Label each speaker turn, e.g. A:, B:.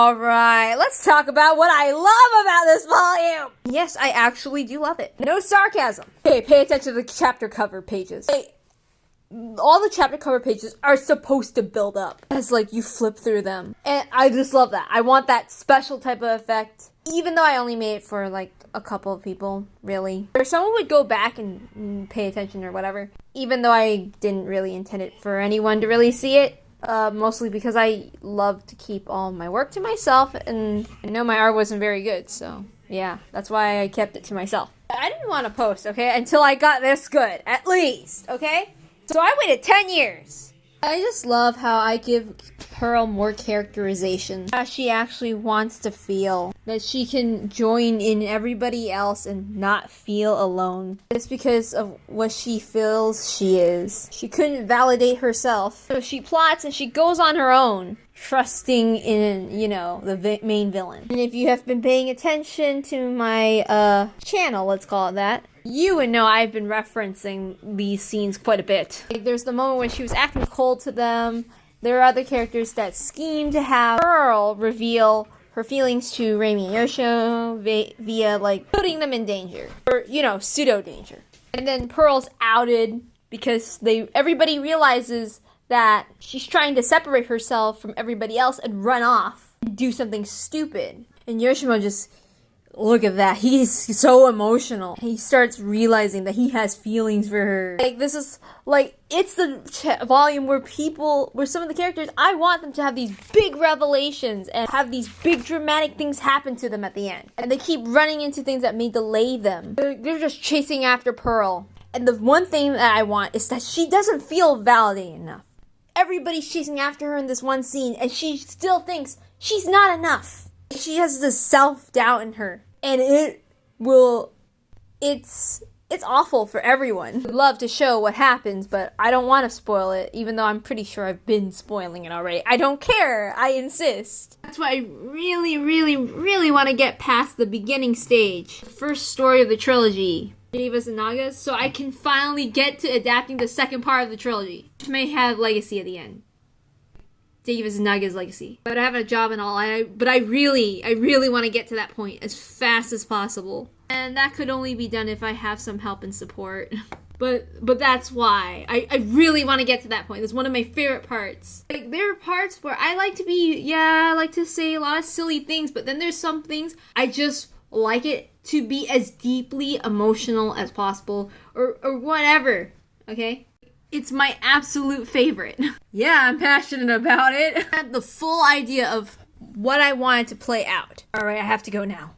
A: Alright, let's talk about what I love about this volume! Yes, I actually do love it. No sarcasm. Okay, pay attention to the chapter cover pages. Hey, all the chapter cover pages are supposed to build up as, like, you flip through them. And I just love that. I want that special type of effect. Even though I only made it for, like, a couple of people, really. Or someone would go back and pay attention or whatever. Even though I didn't really intend it for anyone to really see it. Mostly because I love to keep all my work to myself, and I know my art wasn't very good, so yeah, that's why I kept it to myself. I didn't want to post, okay, until I got this good, at least, okay? So I waited 10 years. I just love how I give Pearl more characterization. How she actually wants to feel. That she can join in everybody else and not feel alone. Just because of what she feels she is. She couldn't validate herself. So she plots and she goes on her own. Trusting in, you know, the main villain. And if you have been paying attention to my, channel, let's call it that, you would know I've been referencing these scenes quite a bit. Like, there's the moment when she was acting cold to them. There are other characters that scheme to have Pearl reveal her feelings to Raimi and Yoshimo via, like, putting them in danger. Or, you know, pseudo-danger. And then Pearl's outed because everybody realizes that she's trying to separate herself from everybody else and run off and do something stupid. And Yoshimo just, look at that, he's so emotional. He starts realizing that he has feelings for her. Like, this is, like, it's the volume where some of the characters, I want them to have these big revelations and have these big dramatic things happen to them at the end. And they keep running into things that may delay them. They're just chasing after Pearl. And the one thing that I want is that she doesn't feel validated enough. Everybody's chasing after her in this one scene, and she still thinks she's not enough. She has this self-doubt in her, and it's awful for everyone. I'd love to show what happens, but I don't want to spoil it, even though I'm pretty sure I've been spoiling it already. I don't care, I insist. That's why I really, really, really want to get past the beginning stage. The first story of the trilogy. Davis and Nagas, so I can finally get to adapting the second part of the trilogy, which may have legacy at the end. Davis and Naga's legacy. But I have a job and all, but I really want to get to that point as fast as possible. And that could only be done if I have some help and support. But that's why. I really want to get to that point. It's one of my favorite parts. Like, there are parts where I like to say a lot of silly things, but then there's some things I just like it to be as deeply emotional as possible, or whatever, okay? It's my absolute favorite. Yeah, I'm passionate about it. I had the full idea of what I wanted to play out. Alright, I have to go now.